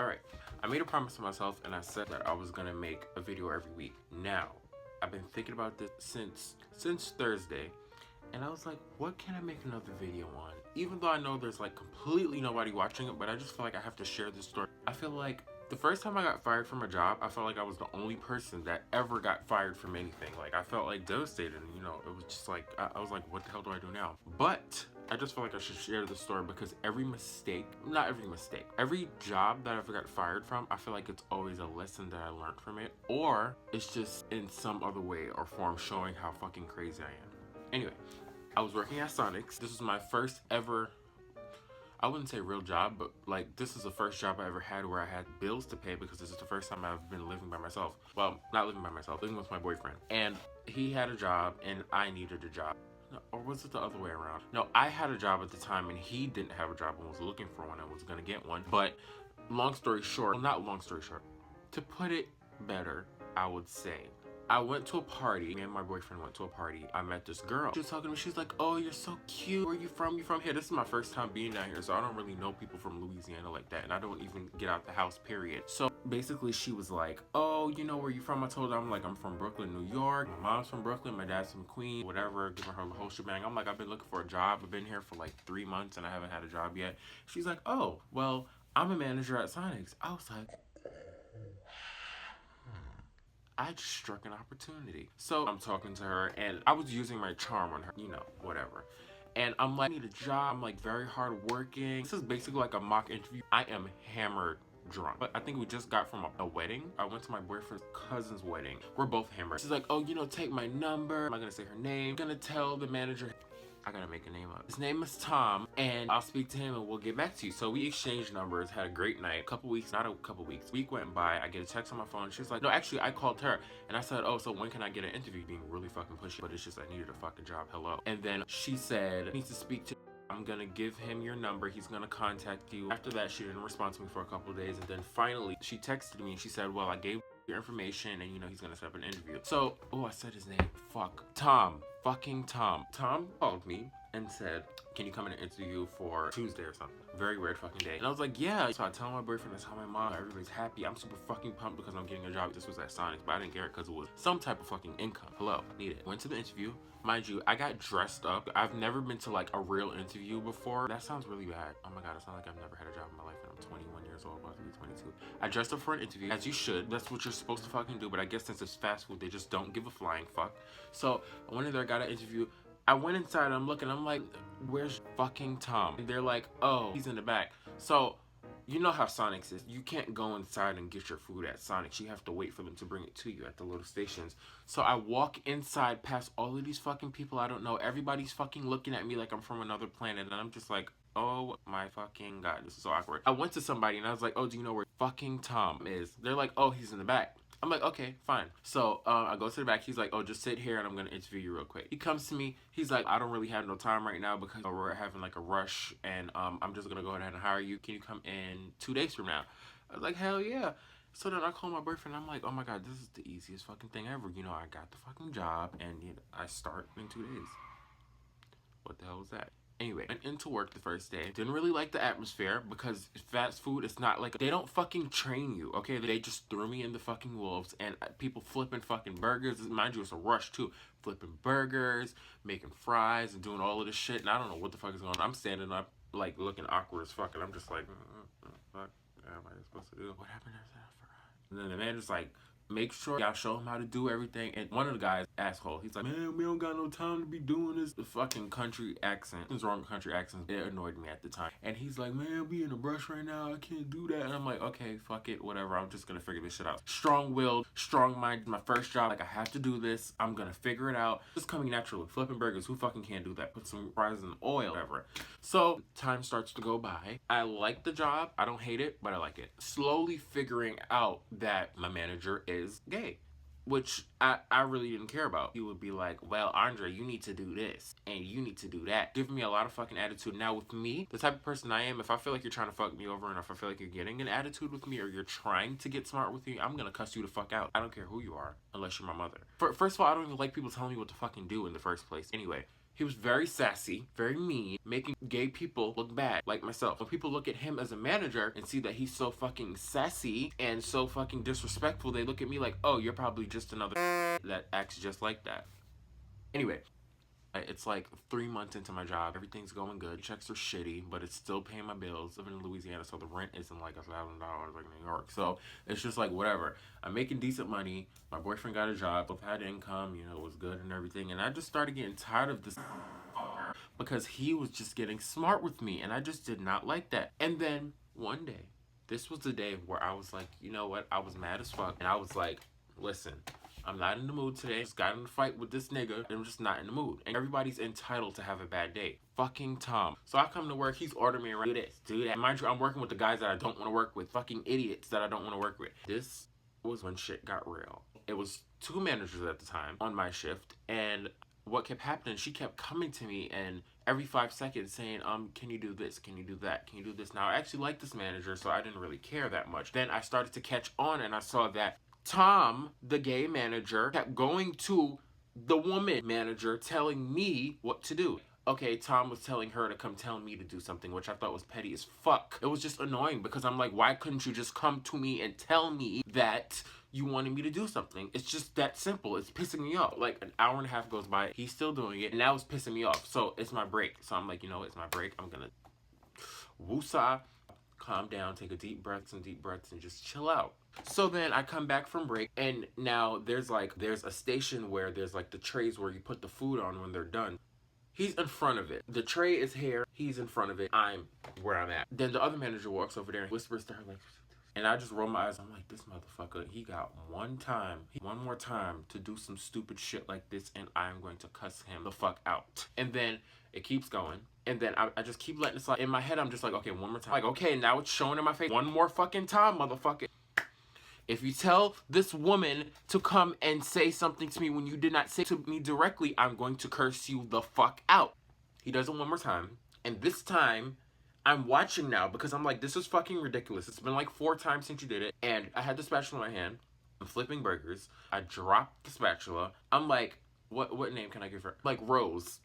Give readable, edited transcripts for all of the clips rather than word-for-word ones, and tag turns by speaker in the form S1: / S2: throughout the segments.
S1: Alright, I made a promise to myself and I said that I was gonna make a video every week. Now, I've been thinking about this since Thursday, and I was like, what can I make another video on? Even though I know there's like completely nobody watching it, but I just feel like I have to share this story. I feel like the first time I got fired from a job, I felt like I was the only person that ever got fired from anything. Like, I felt like devastated, and it was just like, I was like, what the hell do I do now? But I just feel like I should share this story because every mistake, not every mistake, every job that I ever got fired from, I feel like it's always a lesson that I learned from it, or it's just in some other way or form showing how fucking crazy I am. Anyway, I was working at Sonic's. This was my first ever, I wouldn't say real job, but like this is the first job I ever had where I had bills to pay because this is the first time I've been living by myself. Well, not living by myself, living with my boyfriend. And he had a job and I needed a job. No, or was it the other way around? No, I had a job at the time and he didn't have a job and was looking for one and was gonna get one. But long story short, well, not long story short, to put it better, I would say I went to a party. Me and my boyfriend went to a party. I met this girl. She was talking to me. She's like, oh, you're so cute. Where are you from? You from here? This is my first time being down here, so I don't really know people from Louisiana like that. And I don't even get out the house, period. So basically, she was like, oh, you know where you from? I told her, I'm from Brooklyn, New York. My mom's from Brooklyn. My dad's from Queens. Whatever. Giving her the whole shebang. I'm like, I've been looking for a job. I've been here for like 3 months and I haven't had a job yet. She's like, oh, well, I'm a manager at Sonic's. I was like, I just struck an opportunity. So I'm talking to her and I was using my charm on her, whatever. And I'm like, I need a job. I'm like very hard working. This is basically like a mock interview. I am hammered drunk. But I think we just got from a wedding. I went to my boyfriend's cousin's wedding. We're both hammered. She's like, oh, take my number. I'm not gonna say her name. I'm gonna tell the manager, I gotta make a name up. His name is Tom, and I'll speak to him and we'll get back to you. So we exchanged numbers, had a great night. A week went by, I get a text on my phone. She's like, no, actually, I called her. And I said, oh, so when can I get an interview? Being really fucking pushy, but it's just I needed a fucking job, hello. And then she said, I need to speak to I'm gonna give him your number. He's gonna contact you. After that, she didn't respond to me for a couple of days. And then finally, she texted me and she said, well, I gave your information and he's gonna set up an interview. So, oh, I said his name. Fuck. Tom. Fucking Tom. Tom called me and said, can you come in and interview for Tuesday or something? Very weird fucking day. And I was like, yeah. So I tell my boyfriend, I tell my mom, everybody's happy. I'm super fucking pumped because I'm getting a job. This was at Sonic's, but I didn't care because it was some type of fucking income. Hello, need it. Went to the interview. Mind you, I got dressed up. I've never been to like a real interview before. That sounds really bad. Oh my God, it sounds like I've never had a job in my life and I'm 21 years old, about to be 22. I dressed up for an interview, as you should. That's what you're supposed to fucking do, but I guess since it's fast food, they just don't give a flying fuck. So I went in there, got an interview. I went inside, I'm looking, I'm like, where's fucking Tom? And they're like, oh, he's in the back. So, you know how Sonic's is. You can't go inside and get your food at Sonic's. You have to wait for them to bring it to you at the little stations. So I walk inside past all of these fucking people I don't know. Everybody's fucking looking at me like I'm from another planet. And I'm just like, oh my fucking God, this is so awkward. I went to somebody and I was like, oh, do you know where fucking Tom is? They're like, oh, he's in the back. I'm like, okay, fine. So I go to the back. He's like, oh, just sit here and I'm going to interview you real quick. He comes to me. He's like, I don't really have no time right now because we're having like a rush and I'm just going to go ahead and hire you. Can you come in 2 days from now? I was like, hell yeah. So then I call my boyfriend. I'm like, oh my God, this is the easiest fucking thing ever. I got the fucking job and I start in 2 days. What the hell was that? Anyway, went into work the first day. Didn't really like the atmosphere because fast food, it's not like, they don't fucking train you, okay? They just threw me in the fucking wolves and people flipping fucking burgers. Mind you, it's a rush too. Flipping burgers, making fries and doing all of this shit. And I don't know what the fuck is going on. I'm standing up like looking awkward as fuck and I'm just like, fuck, what am I supposed to do? What happened after that? I forgot. And then the manager's like, make sure y'all show him how to do everything. And one of the guys, asshole, he's like, man, we don't got no time to be doing this. The fucking country accent. What's wrong with country accents? It annoyed me at the time. And he's like, man, we in a rush right now. I can't do that. And I'm like, okay, fuck it, whatever. I'm just gonna figure this shit out. Strong-willed, strong-minded. My first job, like, I have to do this. I'm gonna figure it out. Just coming naturally. Flipping burgers, who fucking can't do that? Put some fries in oil, whatever. So time starts to go by. I like the job. I don't hate it, but I like it. Slowly figuring out that my manager is gay, which I really didn't care about. He would be like, well, Andre, you need to do this and you need to do that. Giving me a lot of fucking attitude. Now with me, the type of person I am, if I feel like you're trying to fuck me over and if I feel like you're getting an attitude with me or you're trying to get smart with me, I'm gonna cuss you the fuck out. I don't care who you are, unless you're my mother. First of all, I don't even like people telling me what to fucking do in the first place. Anyway, He was very sassy, very mean, making gay people look bad, like myself. When people look at him as a manager and see that he's so fucking sassy and so fucking disrespectful, they look at me like, oh, you're probably just another that acts just like that. Anyway, it's like 3 months into my job. Everything's going good. Checks are shitty, but it's still paying my bills. I live in Louisiana, so the rent isn't like $1,000 like New York. So it's just like whatever. I'm making decent money. My boyfriend got a job. Both had income. You know, it was good and everything. And I just started getting tired of this because he was just getting smart with me, and I just did not like that. And then one day, this was the day where I was like, you know what? I was mad as fuck, and I was like, listen, I'm not in the mood today. Just got in a fight with this nigga. I'm just not in the mood. And everybody's entitled to have a bad day. Fucking Tom. So I come to work. He's ordering me around. Do this, do that. Mind you, I'm working with the guys that I don't want to work with. Fucking idiots that I don't want to work with. This was when shit got real. It was 2 managers at the time on my shift. And what kept happening, she kept coming to me and every 5 seconds saying, can you do this? Can you do that? Can you do this? Now, I actually like this manager, so I didn't really care that much. Then I started to catch on, and I saw that Tom, the gay manager, kept going to the woman manager telling me what to do. Okay, Tom was telling her to come tell me to do something, which I thought was petty as fuck. It was just annoying because I'm like, why couldn't you just come to me and tell me that you wanted me to do something? It's just that simple. It's pissing me off. Like, an hour and a half goes by, he's still doing it, and now it's pissing me off. So it's my break. So I'm like, you know, it's my break. I'm gonna woosah, calm down, take a deep breath, some deep breaths, and just chill out. So then I come back from break, and now there's a station where there's like the trays where you put the food on when they're done. He's in front of it. The tray is here. He's in front of it. I'm where I'm at. Then the other manager walks over there and whispers to her like, and I just roll my eyes. I'm like, this motherfucker, he got one more time to do some stupid shit like this, and I'm going to cuss him the fuck out. And then it keeps going. And then I just keep letting it slide. In my head, I'm just like, okay, one more time. Like, okay, now it's showing in my face. One more fucking time, motherfucker. If you tell this woman to come and say something to me when you did not say to me directly, I'm going to curse you the fuck out. He does it one more time. And this time, I'm watching now because I'm like, this is fucking ridiculous. It's been like 4 times since you did it. And I had the spatula in my hand. I'm flipping burgers. I dropped the spatula. I'm like, what name can I give her? Like, Rose.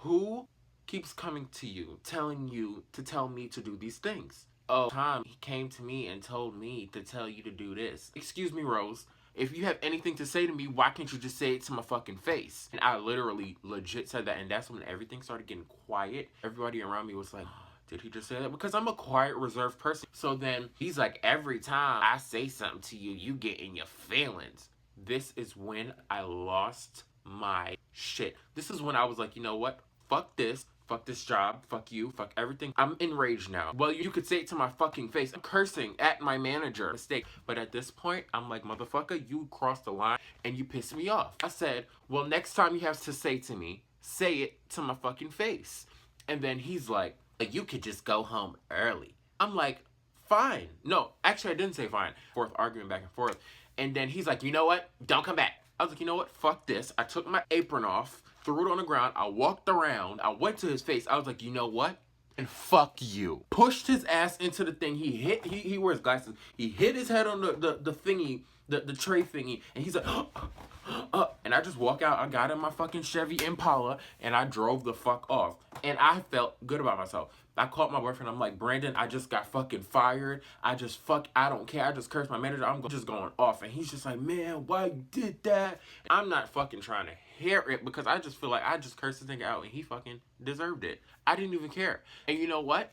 S1: Who keeps coming to you, telling you to tell me to do these things? Oh, Tom, he came to me and told me to tell you to do this. Excuse me, Rose. If you have anything to say to me, why can't you just say it to my fucking face? And I literally, legit said that. And that's when everything started getting quiet. Everybody around me was like, did he just say that? Because I'm a quiet, reserved person. So then he's like, every time I say something to you, you get in your feelings. This is when I lost my shit. This is when I was like, you know what? Fuck this. Fuck this job. Fuck you. Fuck everything. I'm enraged now. Well, you could say it to my fucking face. I'm cursing at my manager. Mistake. But at this point, I'm like, motherfucker, you crossed the line and you pissed me off. I said, well, next time you have to say to me, say it to my fucking face. And then he's like, you could just go home early. I'm like, fine. No, actually, I didn't say fine. Fourth arguing back and forth. And then he's like, you know what? Don't come back. I was like, you know what? Fuck this. I took my apron off, threw it on the ground. I walked around. I went to his face. I was like, you know what? And fuck you. Pushed his ass into the thing. He wears glasses. He hit his head on the thingy, the tray thingy. And he's like, and I just walk out. I got in my fucking Chevy Impala and I drove the fuck off. And I felt good about myself. I called my boyfriend. I'm like, Brandon, I just got fucking fired. I don't care. I just cursed my manager. I'm just going off. And he's just like, man, why you did that? I'm not fucking trying to hear it because I just feel like I just cursed this nigga out and he fucking deserved it. I didn't even care. And you know what?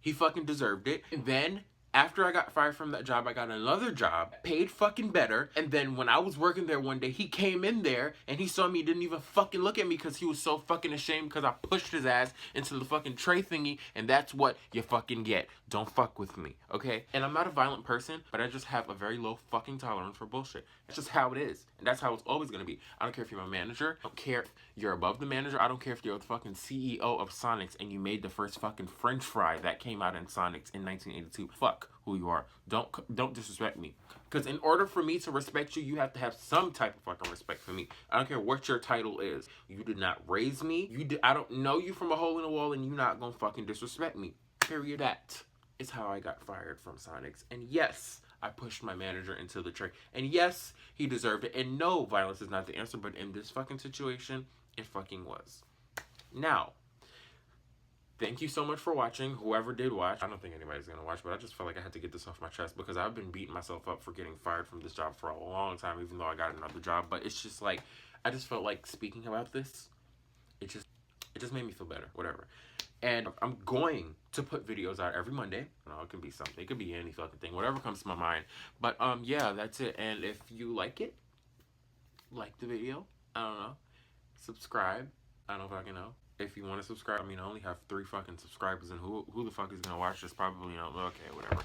S1: He fucking deserved it. And then after I got fired from that job, I got another job, paid fucking better. And then when I was working there one day, he came in there and he saw me, didn't even fucking look at me because he was so fucking ashamed because I pushed his ass into the fucking tray thingy. And that's what you fucking get. Don't fuck with me, okay? And I'm not a violent person, but I just have a very low fucking tolerance for bullshit. It's just how it is. And that's how it's always gonna be. I don't care if you're my manager. I don't care if you're above the manager. I don't care if you're the fucking CEO of Sonics and you made the first fucking French fry that came out in Sonics in 1982. Fuck who you are. Don't disrespect me. Because in order for me to respect you, you have to have some type of fucking respect for me. I don't care what your title is. You did not raise me. I don't know you from a hole in the wall and you're not gonna fucking disrespect me. Period. That is how I got fired from Sonics. And yes, I pushed my manager into the tray. And yes, he deserved it. And no, violence is not the answer. But in this fucking situation, it fucking was. Now, thank you so much for watching. Whoever did watch, I don't think anybody's gonna watch, but I just felt like I had to get this off my chest because I've been beating myself up for getting fired from this job for a long time, even though I got another job. But it's just like, I just felt like speaking about this, it just made me feel better, whatever. And I'm going to put videos out every Monday. You know, it can be something, it could be any fucking thing, whatever comes to my mind. But yeah, that's it. And if you like it, like the video. I don't know. Subscribe. I don't fucking know. If you want to subscribe, I mean, I only have 3 fucking subscribers, and who the fuck is gonna watch this? Probably, okay, whatever.